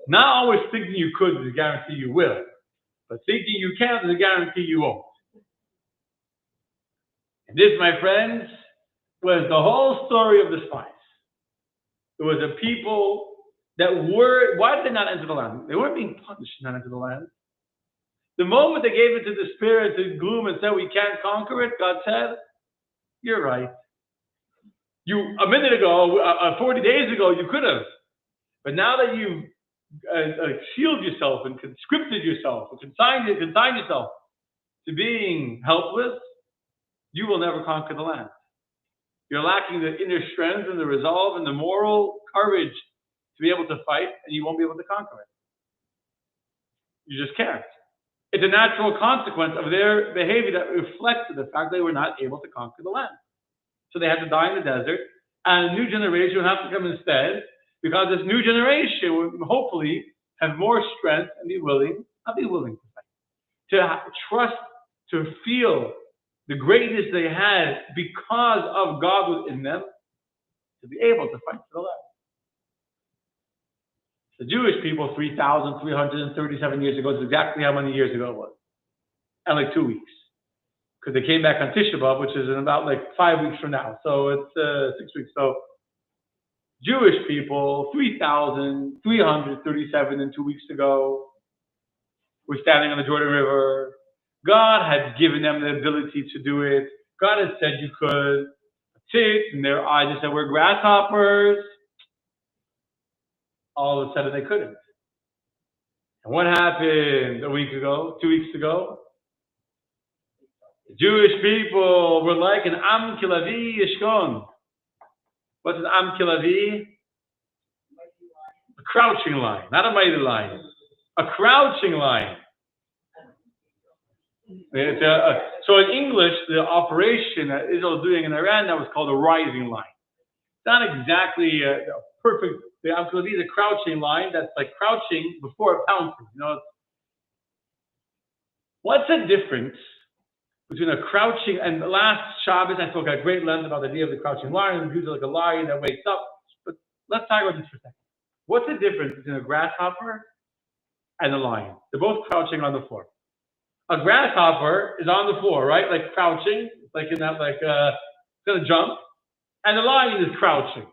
Not always thinking you could is a guarantee you will. But thinking you can is a guarantee you won't. And this, my friends, was the whole story of the spies. There was a people that were, why did they not enter the land? They weren't being punished to not enter the land. The moment they gave it to despair and to gloom and said, we can't conquer it, God said, you're right. A minute ago, 40 days ago, you could have. But now that you've sealed yourself and conscripted yourself and consigned yourself to being helpless, you will never conquer the land. You're lacking the inner strength and the resolve and the moral courage to be able to fight, and you won't be able to conquer it. You just can't. It's a natural consequence of their behavior that reflects the fact they were not able to conquer the land. So they had to die in the desert, and a new generation would have to come instead, because this new generation would hopefully have more strength and be willing to fight, to trust, to feel the greatness they had because of God within them, to be able to fight for the land. The Jewish people, 3,337 years ago, is exactly how many years ago it was. And like 2 weeks. Because they came back on Tisha B'Av, which is in about like 5 weeks from now. So it's 6 weeks. So Jewish people, 3,337 and 2 weeks ago, were standing on the Jordan River. God had given them the ability to do it. God had said you could. That's it. In their eyes, they said, we're grasshoppers. All of a sudden, they couldn't. And what happened a week ago, 2 weeks ago? The Jewish people were like an Am Kilavi Yishkon. What's an Am Kilavi? A crouching lion, not a mighty lion. A crouching lion. So in English, the operation that Israel was doing in Iran, that was called a rising lion. It's not exactly a perfect. The Am Kilavi is a crouching lion that's like crouching before it pounces. What's the difference between a crouching, and the last Shabbos I spoke at great length about the idea of the crouching lion, the Jews are like a lion that wakes up. But let's talk about this for a second. What's the difference between a grasshopper and a lion? They're both crouching on the floor. A grasshopper is on the floor, right? Like crouching, like in that, like gonna jump. And the lion is crouching.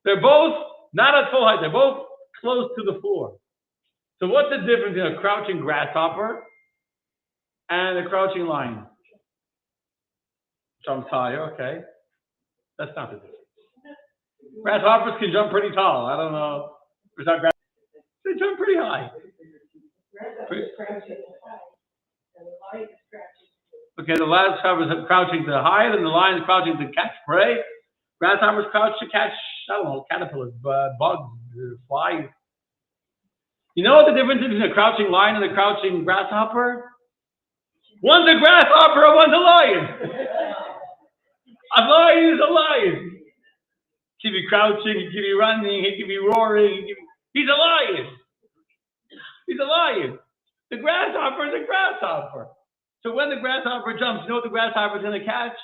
They're both not at full height, they're both close to the floor. So what's the difference in a crouching grasshopper and a crouching lion? Jumps higher, okay. That's not the difference. Grasshoppers can jump pretty tall. I don't know. They jump pretty high. Okay, the grasshopper is crouching to hide, and the lion is crouching to catch prey. Grasshoppers crouch to catch, I don't know, caterpillars, bugs, flies. You know what the difference is between a crouching lion and a crouching grasshopper? One's a grasshopper and one's a lion. A lion is a lion. He can be crouching, he can be running, he can be roaring. He's a lion. He's a lion. The grasshopper is a grasshopper. So when the grasshopper jumps, you know what the grasshopper is going to catch?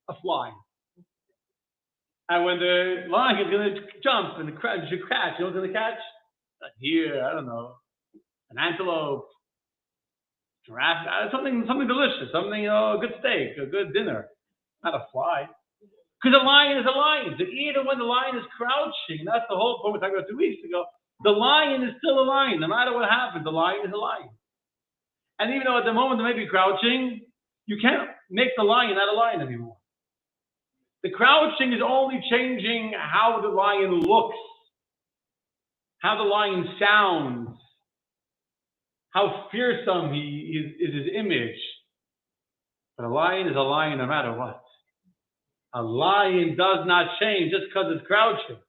A fly. And when the lion is going to jump and catch, you know what it's going to catch? A deer, I don't know, an antelope, giraffe, something delicious, something, a good steak, a good dinner, not a fly. Because a lion is a lion. So even when the lion is crouching, that's the whole point we talked about 2 weeks ago, the lion is still a lion. No matter what happens, the lion is a lion. And even though at the moment they may be crouching, you can't make the lion not a lion anymore. The crouching is only changing how the lion looks, how the lion sounds, how fearsome is his image. But a lion is a lion no matter what. A lion does not change just because it's crouching.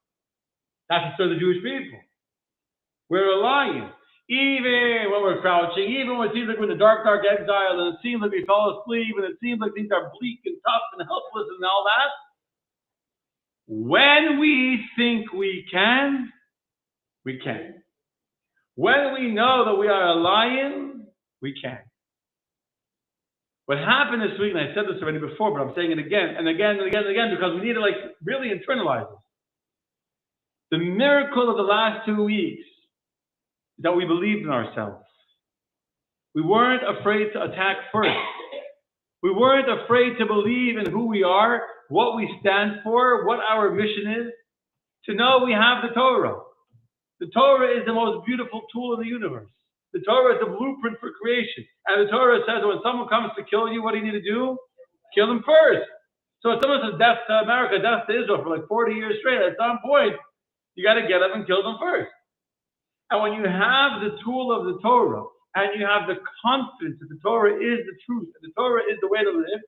That's the story of the Jewish people. We're a lion. Even when we're crouching, even when it seems like we're in the dark, dark exile, and it seems like we fall asleep, and it seems like things are bleak and tough and helpless and all that, when we think we can, we can. When we know that we are a lion, we can. What happened this week, and I said this already before, but I'm saying it again and again and again and again because we need to really internalize this. The miracle of the last 2 weeks is that we believed in ourselves. We weren't afraid to attack first. We weren't afraid to believe in who we are, what we stand for, what our mission is, to know we have the Torah. The Torah is the most beautiful tool in the universe. The Torah is the blueprint for creation. And the Torah says when someone comes to kill you, what do you need to do? Kill them first. So if someone says death to America, death to Israel for like 40 years straight, at some point, you got to get them and kill them first. And when you have the tool of the Torah, and you have the confidence that the Torah is the truth, and the Torah is the way to live,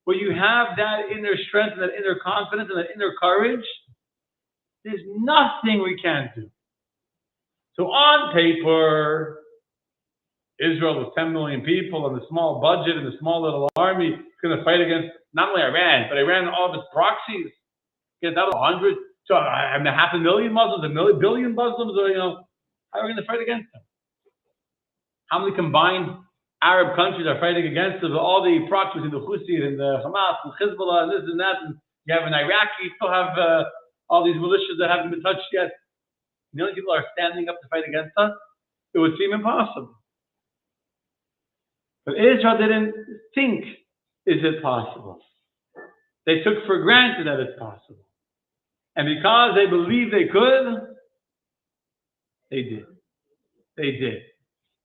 where you have that inner strength and that inner confidence and that inner courage, there's nothing we can't do. So on paper, Israel with 10 million people and a small budget and a small little army is going to fight against not only Iran, but Iran and all of its proxies. Against out of 100, so I mean, 500,000 Muslims, a billion Muslims, or how are we going to fight against them? How many combined Arab countries are fighting against them? All the proxies in the Houthis and the Hamas and Hezbollah and this and that, and you have an Iraqi, you still have all these militias that haven't been touched yet. The only people are standing up to fight against us. It would seem impossible. But Israel didn't think, is it possible? They took for granted that it's possible. And because they believed they could, they did. They did.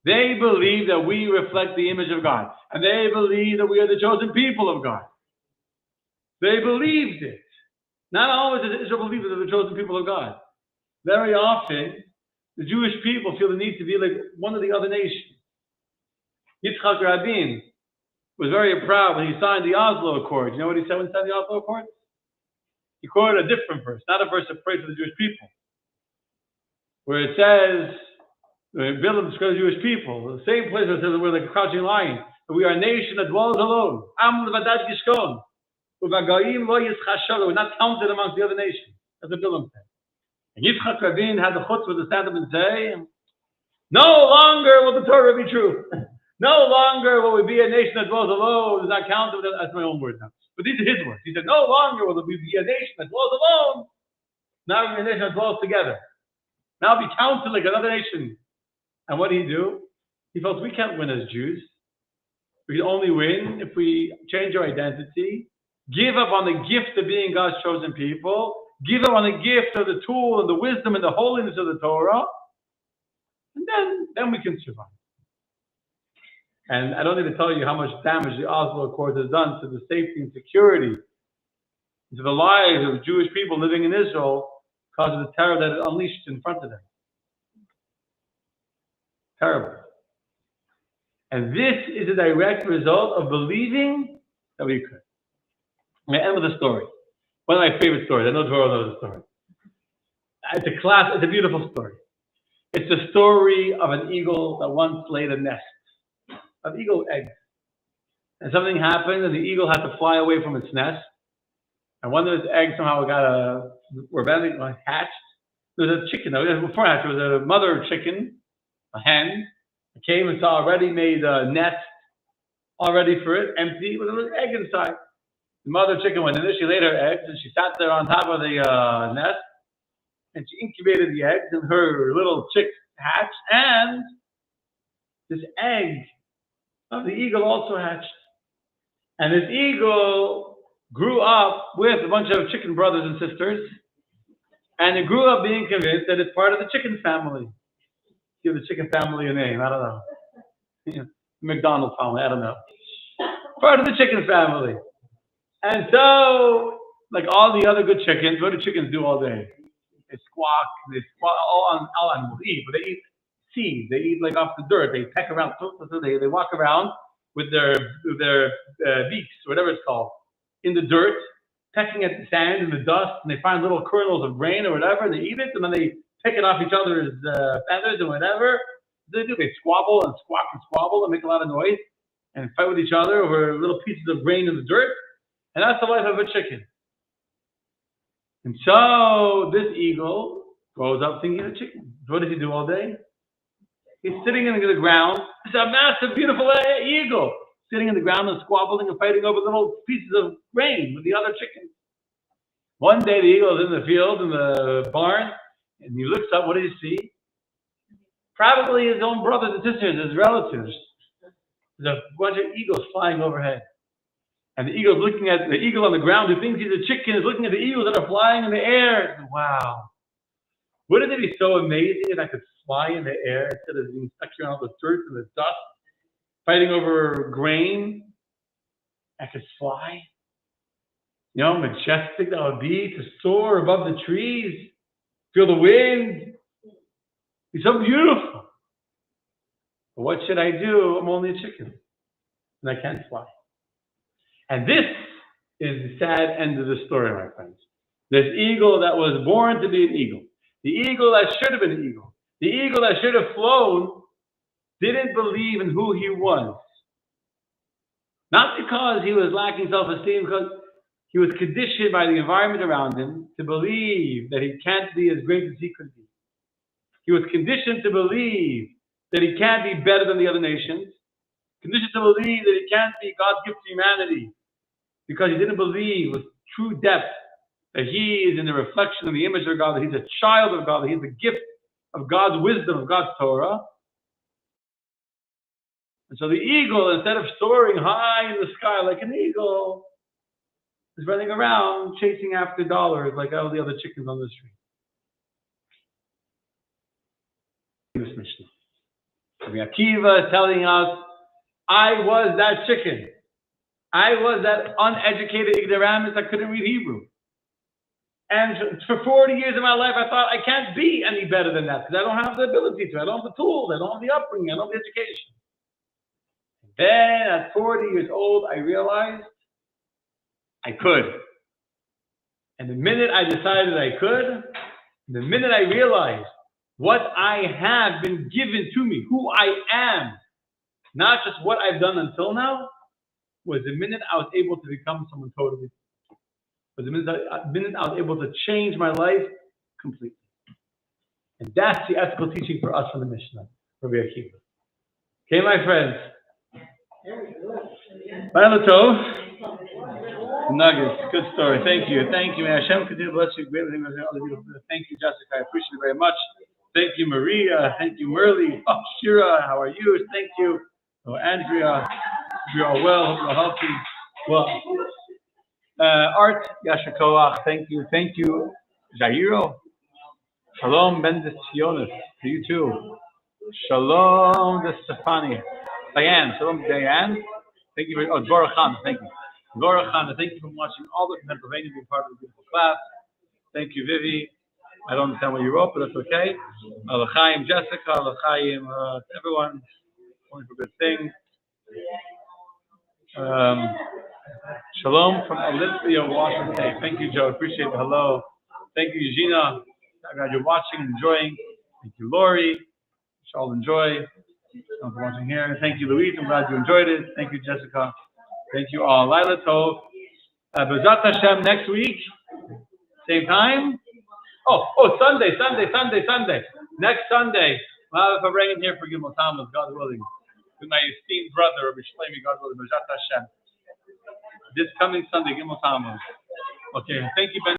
They believe that we reflect the image of God. And they believe that we are the chosen people of God. They believed it. Not always does Israel believe that they're the chosen people of God. Very often, the Jewish people feel the need to be like one of the other nations. Yitzchak Rabin was very proud when he signed the Oslo Accord. You know what he said when he signed the Oslo Accord? He quoted a different verse, not a verse of praise for the Jewish people, where it says, Bilam describes the Jewish people, the same place where it says we're like a crouching lion, that we are a nation that dwells alone. We're not counted amongst the other nations. That's what Bilam said. And Yitzchak Rabin had the chutzpah to stand up and say, no longer will the Torah be true. No longer will we be a nation that dwells alone. Does not count. That's my own words now. But these are his words. He said, no longer will we be a nation that dwells alone. Now we're a nation that dwells together. Now be counted like another nation. And what did he do? He felt we can't win as Jews. We can only win if we change our identity, give up on the gift of being God's chosen people, give up on the gift of the tool and the wisdom and the holiness of the Torah, and then we can survive. And I don't need to tell you how much damage the Oslo Accord has done to the safety and security, to the lives of Jewish people living in Israel because of the terror that it unleashed in front of them. Terrible. And this is a direct result of believing that we could. I'm going to end with a story. One of my favorite stories. I know Dvorah knows the story. It's a beautiful story. It's the story of an eagle that once laid a nest of eagle eggs. And something happened, and the eagle had to fly away from its nest. And one of its eggs somehow hatched. There was a chicken. Before hatched, there was a mother chicken, a hen, that came and saw a ready-made nest, all ready for it, empty, with a little egg inside. The mother chicken went in there. She laid her eggs, and she sat there on top of the nest, and she incubated the eggs, and her little chick hatched, and this egg of the eagle also hatched. And this eagle grew up with a bunch of chicken brothers and sisters, and it grew up being convinced that it's part of the chicken family. Give the chicken family a name, I don't know. McDonald's family, I don't know. Part of the chicken family. And so, like all the other good chickens, what do chickens do all day? They squawk all animals eat, but they eat seeds. They eat like off the dirt. They peck around. They walk around with their beaks, whatever it's called, in the dirt, pecking at the sand and the dust, and they find little kernels of grain or whatever, and they eat it, and then they pick it off each other's feathers and whatever. They do. They squabble and squawk and squabble and make a lot of noise and fight with each other over little pieces of grain in the dirt. And that's the life of a chicken. And so this eagle grows up thinking of chicken. What does he do all day? He's sitting in the ground. It's a massive, beautiful eagle sitting in the ground and squabbling and fighting over little pieces of grain with the other chickens. One day the eagle is in the field, in the barn, and he looks up. What does he see? Probably his own brothers and sisters, his relatives. There's a bunch of eagles flying overhead. And the eagle is looking at the eagle on the ground who thinks he's a chicken, is looking at the eagles that are flying in the air. Wow. Wouldn't it be so amazing if I could fly in the air instead of being stuck around with dirt and the dust, fighting over grain? I could fly. You know, majestic that would be to soar above the trees, feel the wind. Be so beautiful. But what should I do? I'm only a chicken, and I can't fly. And this is the sad end of the story, my friends. This eagle that was born to be an eagle, the eagle that should have been an eagle, the eagle that should have flown, didn't believe in who he was. Not because he was lacking self-esteem, because he was conditioned by the environment around him to believe that he can't be as great as he could be. He was conditioned to believe that he can't be better than the other nations, conditioned to believe that he can't be God's gift to humanity, because he didn't believe with true depth that he is in the reflection of the image of God, that he's a child of God, that he's the gift of God's wisdom, of God's Torah. And so the eagle, instead of soaring high in the sky like an eagle, is running around chasing after dollars like all the other chickens on the street. This Mishnah. Rabbi Akiva is telling us, I was that chicken. I was that uneducated ignoramus that couldn't read Hebrew. And for 40 years of my life, I thought I can't be any better than that because I don't have the ability to. I don't have the tools. I don't have the upbringing. I don't have the education. Then at 40 years old, I realized I could. And the minute I decided I could, the minute I realized what I have been given to me, who I am, not just what I've done until now, was the minute I was able to become someone totally different. Was the minute I was able to change my life completely. And that's the ethical teaching for us from the Mishnah, Rabbi Akiva. Okay, my friends. Nuggets, good story. Thank you. Thank you. May Hashem continue to bless you greatly. Thank you, Jessica. I appreciate it very much. Thank you, Maria. Thank you, Merly. Oh, Shira, how are you? Thank you. Oh, Andrea. You're all well. Hope you're healthy. Well, Art Yashikoach. Thank you. Thank you, Jairo. Shalom Ben Sionis. To you too. Shalom de Stefani. Diane. Shalom Diane. Thank you very much. Oh, Dora Khan. Thank you. Dora Khan. Thank you for watching all the Pennsylvania, being part of the beautiful class. Thank you, Vivi. I don't understand what you wrote, but that's okay. L'chaim, Jessica. L'chaim, everyone. Only for good things. Shalom from Olympia, Washington State. Thank you, Joe. Appreciate it. Hello. Thank you, Eugenia. I'm glad you're watching and enjoying. Thank you, Lori. Shall enjoy. Thanks for watching here. Thank you, Louise. I'm glad you enjoyed it. Thank you, Jessica. Thank you all. Laila Tov. B'ezrat Hashem next week. Same time. Oh, Sunday. Next Sunday. We'll have a bring in here for Gimel Tammuz, God willing. With my esteemed brother, Rabbi Shlomi, God willing, B'ezrat Hashem. This coming Sunday, Gimel Tammuz. Okay, thank you, Ben.